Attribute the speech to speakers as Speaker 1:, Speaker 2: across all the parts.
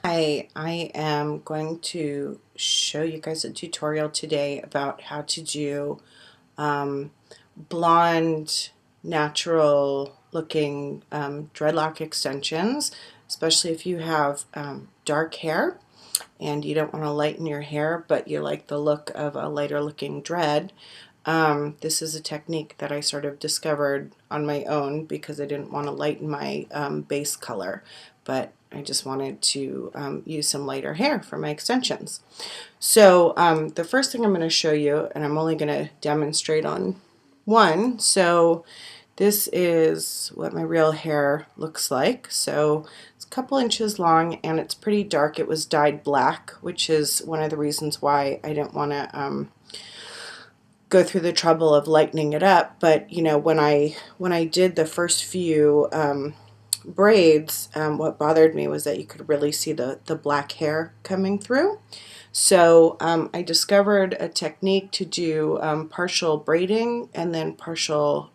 Speaker 1: Hi, I am going to show you guys a tutorial today about how to do blonde, natural looking dreadlock extensions, especially if you have dark hair and you don't want to lighten your hair, but you like the look of a lighter looking dread. This is a technique that I sort of discovered on my own because I didn't want to lighten my base color, but I just wanted to use some lighter hair for my extensions. So the first thing I'm going to show you, and I'm only going to demonstrate on one, so this is what my real hair looks like. So it's a couple inches long and it's pretty dark. It was dyed black, which is one of the reasons why I didn't want to go through the trouble of lightening it up. But you know, when I did the first few braids, what bothered me was that you could really see the black hair coming through. So I discovered a technique to do partial braiding and then partial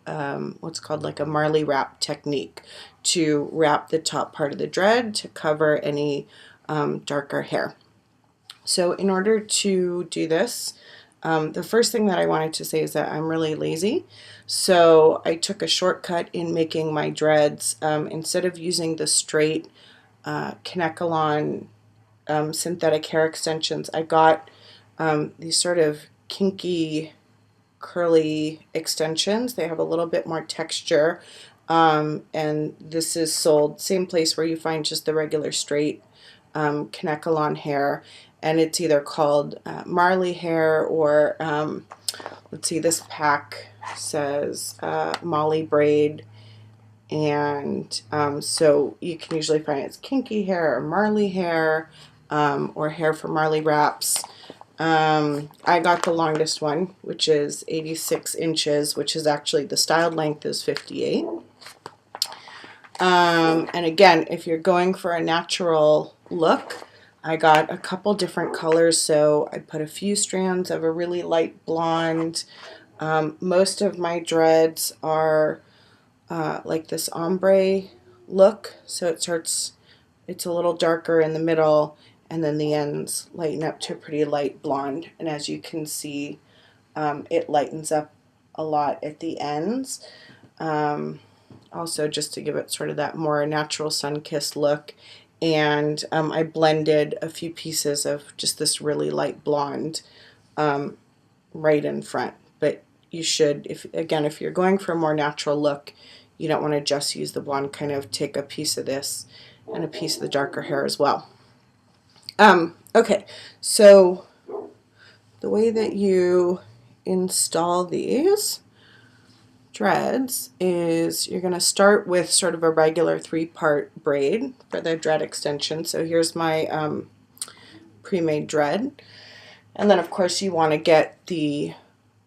Speaker 1: what's called like a Marley wrap technique to wrap the top part of the dread to cover any darker hair. So in order to do this, the first thing that I wanted to say is that I'm really lazy. So I took a shortcut in making my dreads. Instead of using the straight Kanekalon synthetic hair extensions, I got these sort of kinky, curly extensions. They have a little bit more texture. And this is sold same place where you find just the regular straight Kanekalon hair, and it's either called Marley hair or let's see, this pack says Molly braid, and so you can usually find it's kinky hair or Marley hair or hair for Marley wraps. I got the longest one, which is 86 inches, which is actually the styled length is 58. And again, if you're going for a natural look, I got a couple different colors, so I put a few strands of a really light blonde. Most of my dreads are like this ombre look, so it starts, it's a little darker in the middle, and then the ends lighten up to a pretty light blonde. And as you can see, it lightens up a lot at the ends. Also just to give it sort of that more natural sun-kissed look. And I blended a few pieces of just this really light blonde right in front. But you should, if you're going for a more natural look, you don't want to just use the blonde, kind of take a piece of this and a piece of the darker hair as well. Okay, so the way that you install these dreads is you're going to start with sort of a regular 3-part braid for the dread extension. So here's my pre-made dread, and then of course you want to get the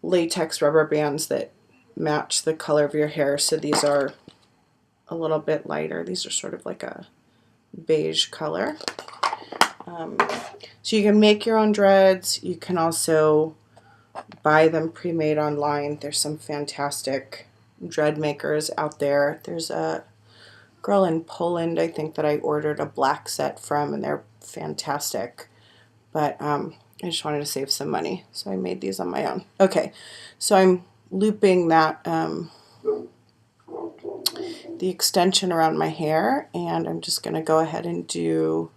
Speaker 1: latex rubber bands that match the color of your hair. So these are a little bit lighter. These are sort of like a beige color. So you can make your own dreads. You can also buy them pre-made online. There's some fantastic dread makers out there. There's a girl in Poland, I think, that I ordered a black set from, and they're fantastic. But I just wanted to save some money, so I made these on my own. Okay, so I'm looping that the extension around my hair, and I'm just going to go ahead and do,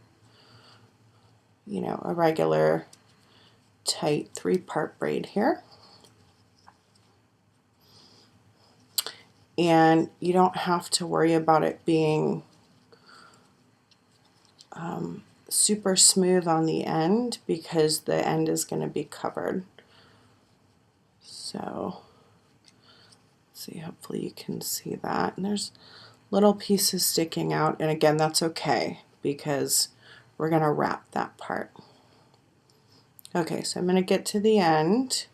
Speaker 1: you know, a regular tight 3-part braid here. And you don't have to worry about it being super smooth on the end because the end is going to be covered. So let's see, hopefully you can see that. And there's little pieces sticking out, and again, that's okay because we're going to wrap that part. Okay, so I'm going to get to the end.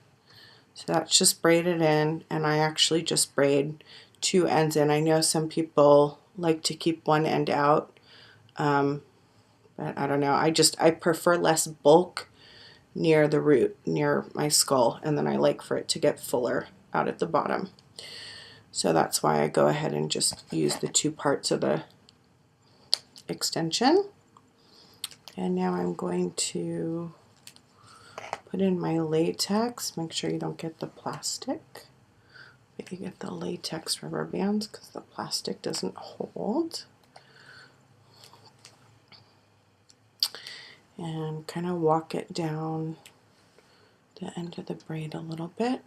Speaker 1: So that's just braided in, and I actually just braid 2 ends in. I know some people like to keep one end out, but I don't know. I prefer less bulk near the root, near my skull, and then I like for it to get fuller out at the bottom. So that's why I go ahead and just use the 2 parts of the extension. And now I'm going to put in my latex. Make sure you don't get the plastic, but you get the latex rubber bands because the plastic doesn't hold. And kind of walk it down the end of the braid a little bit.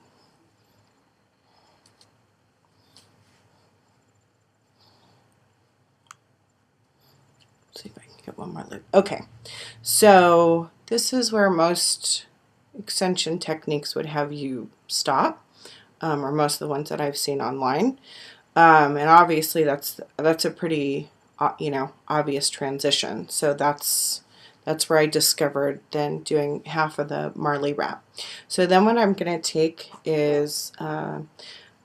Speaker 1: See if I can get one more loop. Okay, so this is where most extension techniques would have you stop, or most of the ones that I've seen online. And obviously that's a pretty obvious transition. So that's where I discovered then doing half of the Marley wrap. So then what I'm going to take is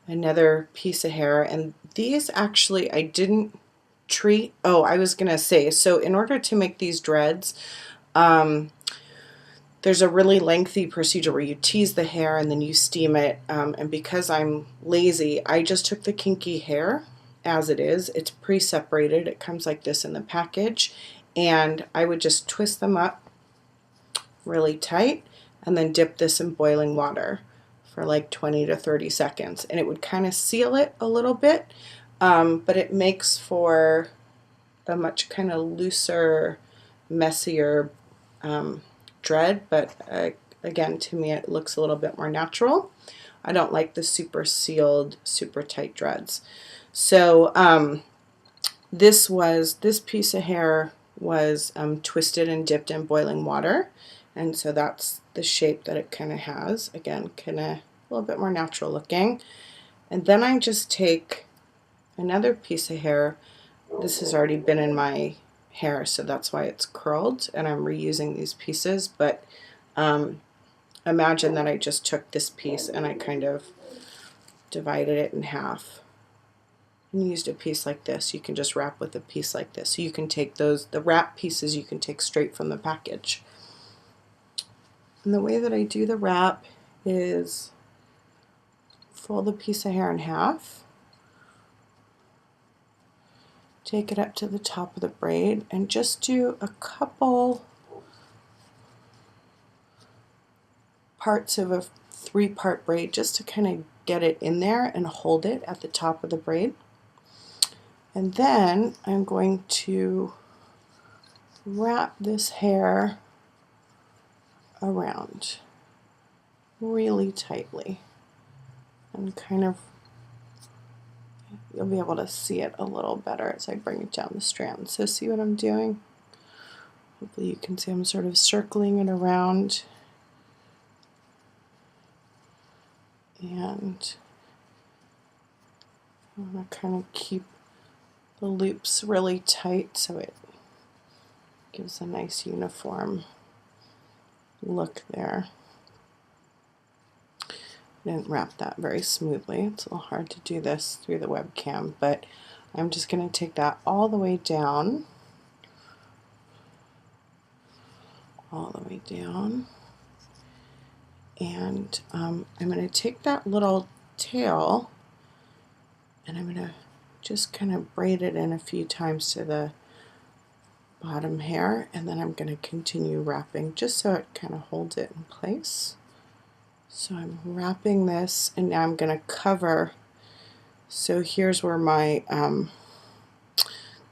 Speaker 1: another piece of hair, and these actually I didn't treat. Oh, I was going to say, so in order to make these dreads, there's a really lengthy procedure where you tease the hair and then you steam it, and because I'm lazy, I just took the kinky hair as it is. It's pre-separated. It comes like this in the package, and I would just twist them up really tight and then dip this in boiling water for like 20 to 30 seconds, and it would kind of seal it a little bit, but it makes for a much kind of looser, messier dread, but again, to me it looks a little bit more natural. I don't like the super sealed, super tight dreads. So this piece of hair was twisted and dipped in boiling water, and so that's the shape that it kind of has. Again, kind of a little bit more natural looking. And then I just take another piece of hair. This has already been in my hair, so that's why it's curled, and I'm reusing these pieces, but imagine that I just took this piece and I kind of divided it in half and used a piece like this. You can just wrap with a piece like this. So you can take the wrap pieces you can take straight from the package. And the way that I do the wrap is fold the piece of hair in half, take it up to the top of the braid, and just do a couple parts of a 3-part braid just to kind of get it in there and hold it at the top of the braid. And then I'm going to wrap this hair around really tightly, and kind of, you'll be able to see it a little better as I bring it down the strand. So see what I'm doing? Hopefully you can see I'm sort of circling it around, and I want to kind of keep the loops really tight so it gives a nice uniform look there. I didn't wrap that very smoothly. It's a little hard to do this through the webcam, but I'm just going to take that all the way down, and I'm going to take that little tail and I'm going to just kind of braid it in a few times to the bottom hair, and then I'm going to continue wrapping just so it kind of holds it in place. So I'm wrapping this, and now I'm going to cover. So here's where my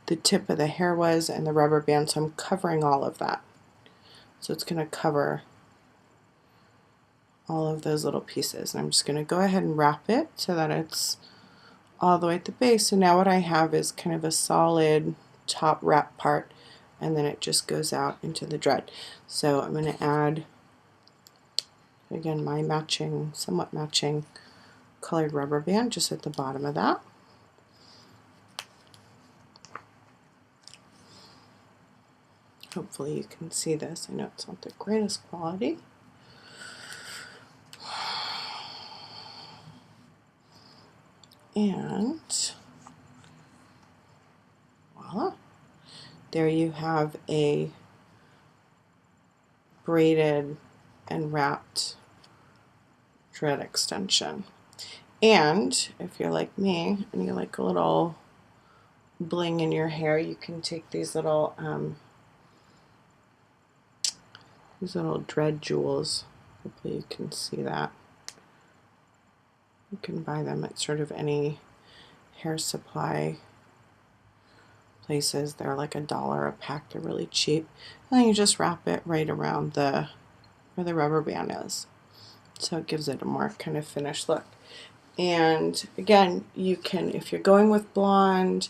Speaker 1: the tip of the hair was and the rubber band, so I'm covering all of that. So it's going to cover all of those little pieces, and I'm just going to go ahead and wrap it so that it's all the way at the base. So now what I have is kind of a solid top wrap part, and then it just goes out into the dread. So I'm going to add, again, my somewhat matching colored rubber band just at the bottom of that. Hopefully you can see this. I know it's not the greatest quality. And voila, there you have a braided and wrapped dread extension. And if you're like me and you like a little bling in your hair, you can take these little These little dread jewels. Hopefully you can see that. You can buy them at sort of any hair supply places. They're like $1 a pack. They're really cheap. And then you just wrap it right around where the rubber band is. So it gives it a more kind of finished look. And again, you can, if you're going with blonde,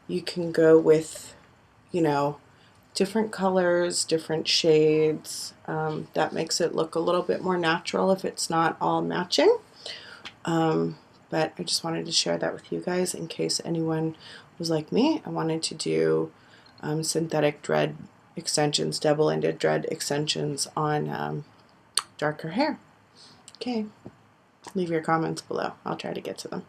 Speaker 1: you can go with, you know, different colors, different shades. That makes it look a little bit more natural if it's not all matching. But I just wanted to share that with you guys in case anyone was like me. I wanted to do synthetic dread extensions, double-ended dread extensions on darker hair. Okay, leave your comments below. I'll try to get to them.